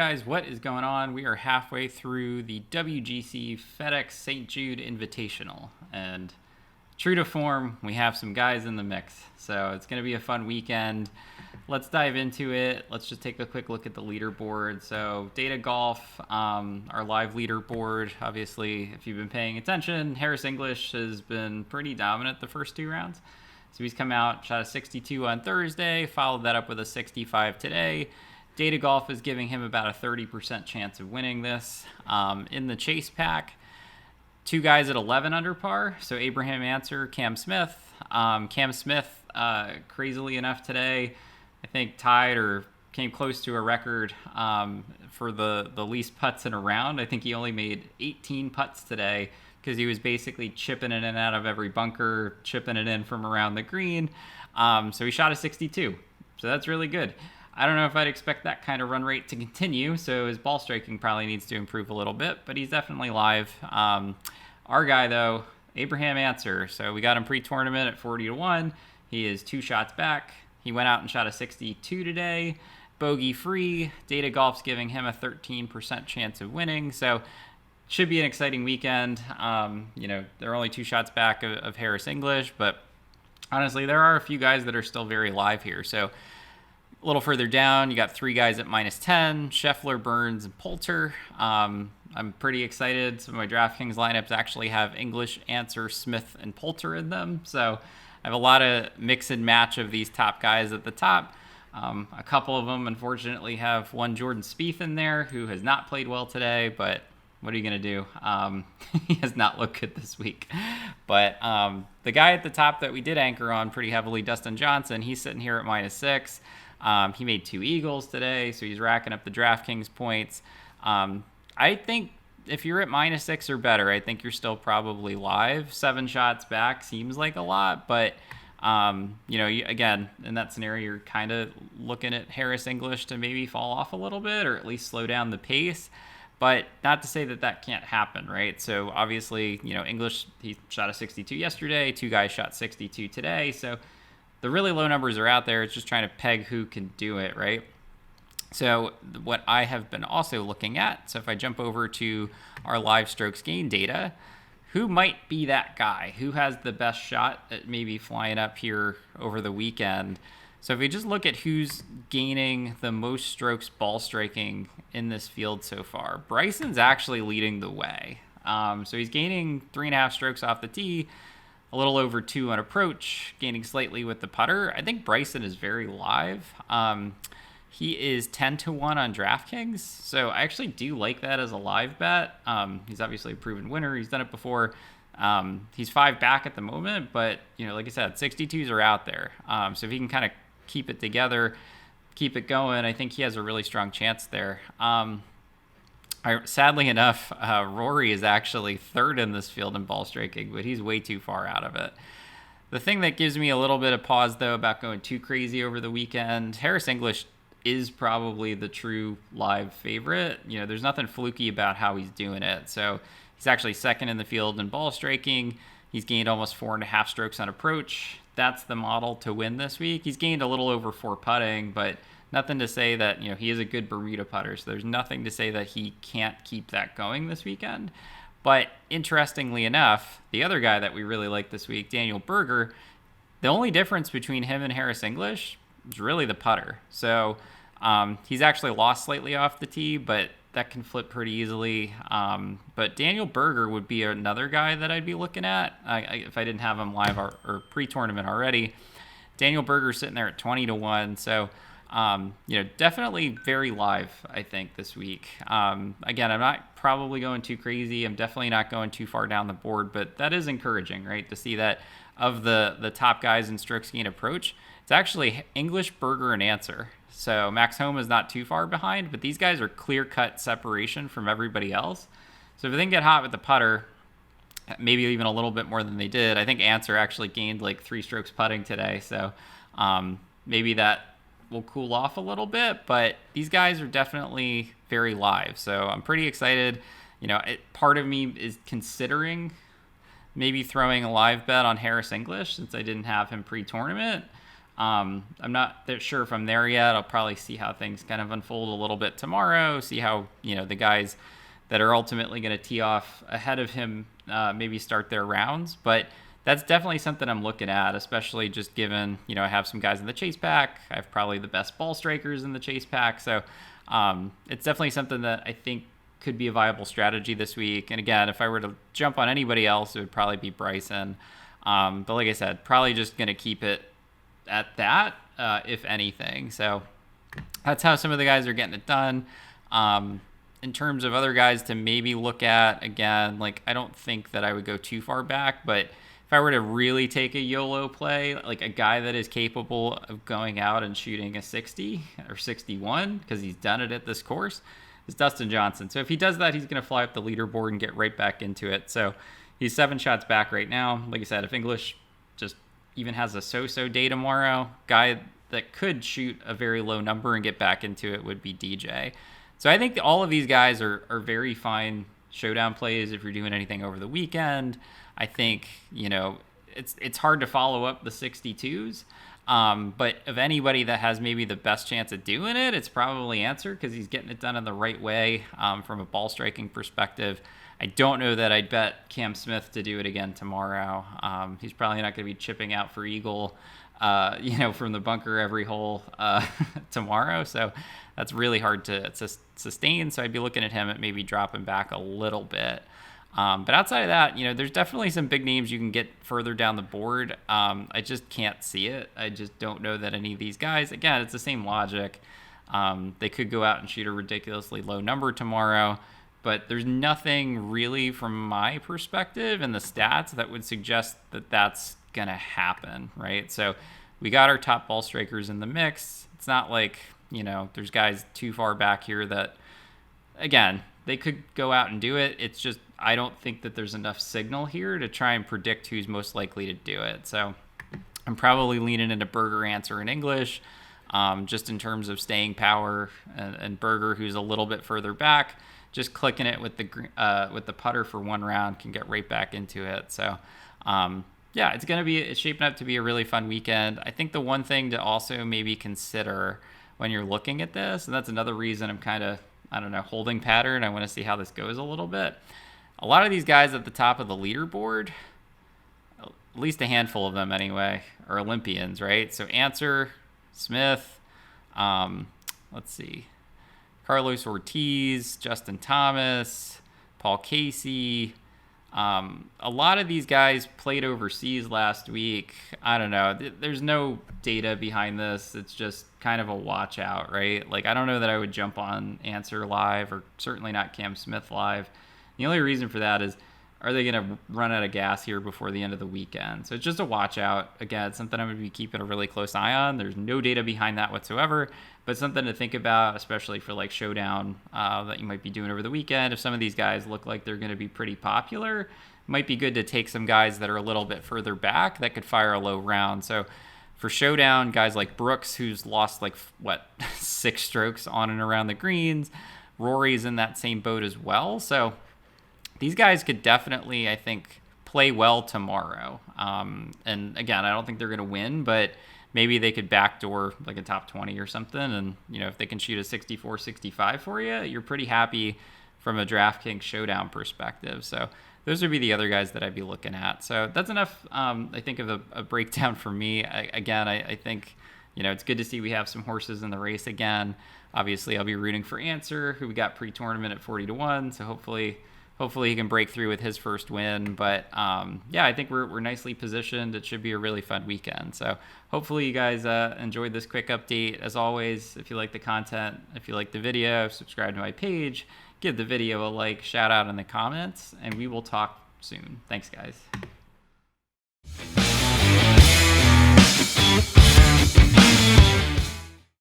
guys, what is going on? We are halfway through the WGC FedEx St. Jude Invitational, and true to form, we have some guys in the mix, so it's going to be a fun weekend. Let's dive into it. Let's just take a quick look at the leaderboard. So Data Golf, our live leaderboard, obviously, if you've been paying attention, Harris English has been pretty dominant the first two rounds. So he's come out, shot a 62 on Thursday, followed that up with a 65 today. Data Golf is giving him about a 30% chance of winning this. In the chase pack, two guys at 11 under par. So Abraham Answer, Cam Smith. Cam Smith, crazily enough today, I think tied or came close to a record for the least putts in a round. I think he only made 18 putts today because he was basically chipping it in and out of every bunker, chipping it in from around the green. So he shot a 62. So that's really good. I don't know if I'd expect that kind of run rate to continue, so his ball striking probably needs to improve a little bit, but he's definitely live. Our guy, though, Abraham Answer. So we got him pre-tournament at 40-1. He is 2 shots back. He went out and shot a 62 today. Bogey free. Data Golf's giving him a 13% chance of winning, so should be an exciting weekend. They're only 2 shots back of Harris English, but honestly, there are a few guys that are still very live here. So a little further down, you got 3 guys at -10, Scheffler, Burns, and Poulter. I'm pretty excited. Some of my DraftKings lineups actually have English, Answer, Smith, and Poulter in them. So I have a lot of mix and match of these top guys at the top. A couple of them, unfortunately, have one Jordan Spieth in there who has not played well today, but what are you going to do? He has not looked good this week. But the guy at the top that we did anchor on pretty heavily, Dustin Johnson, he's sitting here at -6. He made 2 eagles today, so he's racking up the DraftKings points. I think if you're at -6 or better, I think you're still probably live. 7 shots back seems like a lot, but again, in that scenario, you're kind of looking at Harris English to maybe fall off a little bit or at least slow down the pace. But not to say that that can't happen, right? So obviously, English, he shot a 62 yesterday. 2 guys shot 62 today. So the really low numbers are out there. It's just trying to peg who can do it, right? So what I have been also looking at, so if I jump over to our live strokes gain data, who might be that guy? Who has the best shot at maybe flying up here over the weekend? So if we just look at who's gaining the most strokes ball striking in this field so far, Bryson's actually leading the way. So he's gaining 3.5 strokes off the tee, a little over 2 on approach, gaining slightly with the putter. I think Bryson is very live. He is 10-1 on DraftKings, so I actually do like that as a live bet. He's obviously a proven winner. He's done it before. He's 5 back at the moment, but like I said, 62s are out there. So if he can kind of keep it together, keep it going, I think he has a really strong chance there. Sadly enough, Rory is actually 3rd in this field in ball striking, but he's way too far out of it. The thing that gives me a little bit of pause, though, about going too crazy over the weekend, Harris English is probably the true live favorite. There's nothing fluky about how he's doing it. So he's actually 2nd in the field in ball striking. He's gained almost 4.5 strokes on approach. That's the model to win this week. He's gained a little over 4 putting, but nothing to say that, he is a good Bermuda putter. So there's nothing to say that he can't keep that going this weekend. But interestingly enough, the other guy that we really like this week, Daniel Berger, the only difference between him and Harris English is really the putter. So he's actually lost slightly off the tee, but that can flip pretty easily. But Daniel Berger would be another guy that I'd be looking at if I didn't have him live or pre-tournament already. Daniel Berger's sitting there at 20-1. So, definitely very live, I think, this week. Again, I'm not probably going too crazy. I'm definitely not going too far down the board, but that is encouraging, right? To see that of the top guys in strokes gain approach, it's actually English, Berger, and Answer. So Max Homa is not too far behind, but these guys are clear-cut separation from everybody else. So if they can get hot with the putter, maybe even a little bit more than they did. I think Answer actually gained like 3 strokes putting today, so maybe that will cool off a little bit, but these guys are definitely very live. So I'm pretty excited. Part of me is considering maybe throwing a live bet on Harris English since I didn't have him pre-tournament. I'm not sure if I'm there yet. I'll probably see how things kind of unfold a little bit tomorrow, see how, the guys that are ultimately going to tee off ahead of him maybe start their rounds. But that's definitely something I'm looking at, especially just given, I have some guys in the chase pack. I have probably the best ball strikers in the chase pack. So it's definitely something that I think could be a viable strategy this week. And again, if I were to jump on anybody else, it would probably be Bryson. But like I said, probably just going to keep it at that, if anything. So that's how some of the guys are getting it done. In terms of other guys to maybe look at, again, like I don't think that I would go too far back, but if I were to really take a YOLO play, like a guy that is capable of going out and shooting a 60 or 61, because he's done it at this course, is Dustin Johnson. So if he does that, he's going to fly up the leaderboard and get right back into it. So he's 7 shots back right now. Like I said, if English just even has a so-so day tomorrow, guy that could shoot a very low number and get back into it would be DJ. So I think all of these guys are very fine showdown plays if you're doing anything over the weekend. I think, it's hard to follow up the 62s. But of anybody that has maybe the best chance of doing it, it's probably Answer, because he's getting it done in the right way from a ball striking perspective. I don't know that I'd bet Cam Smith to do it again tomorrow. He's probably not going to be chipping out for eagle, from the bunker every hole tomorrow. So that's really hard to sustain. So I'd be looking at him at maybe dropping back a little bit. But outside of that, there's definitely some big names you can get further down the board. I just can't see it. I just don't know that any of these guys, again, it's the same logic. They could go out and shoot a ridiculously low number tomorrow, but there's nothing really from my perspective in the stats that would suggest that that's going to happen, right? So we got our top ball strikers in the mix. It's not like, there's guys too far back here that, again, they could go out and do it. It's just, I don't think that there's enough signal here to try and predict who's most likely to do it. So I'm probably leaning into Berger, Answer, and English, just in terms of staying power, and Berger, who's a little bit further back, just clicking it with the putter for one round can get right back into it. So yeah, it's shaping up to be a really fun weekend. I think the one thing to also maybe consider when you're looking at this, and that's another reason I'm kind of, holding pattern. I want to see how this goes a little bit. A lot of these guys at the top of the leaderboard, at least a handful of them anyway, are Olympians, right? So Answer, Smith, let's see, Carlos Ortiz, Justin Thomas, Paul Casey. A lot of these guys played overseas last week. I don't know. There's no data behind this. It's just kind of a watch out, right? Like, I don't know that I would jump on Answer live, or certainly not Cam Smith live. The only reason for that is, are they going to run out of gas here before the end of the weekend? So it's just a watch out. Again, it's something I'm going to be keeping a really close eye on. There's no data behind that whatsoever, but something to think about, especially for like Showdown that you might be doing over the weekend. If some of these guys look like they're going to be pretty popular, it might be good to take some guys that are a little bit further back that could fire a low round. So for Showdown, guys like Brooks, who's lost 6 strokes on and around the greens. Rory's in that same boat as well. So these guys could definitely, I think, play well tomorrow. And again, I don't think they're going to win, but maybe they could backdoor like a top 20 or something. And, if they can shoot a 64, 65 for you, you're pretty happy from a DraftKings Showdown perspective. So those would be the other guys that I'd be looking at. So that's enough, I think, of a breakdown for me. I think, it's good to see we have some horses in the race again. Obviously, I'll be rooting for Answer, who we got pre-tournament at 40-1. So hopefully he can break through with his first win. But yeah, I think we're nicely positioned. It should be a really fun weekend. So hopefully you guys enjoyed this quick update. As always, if you like the content, if you like the video, subscribe to my page, give the video a like, shout out in the comments, and we will talk soon. Thanks, guys.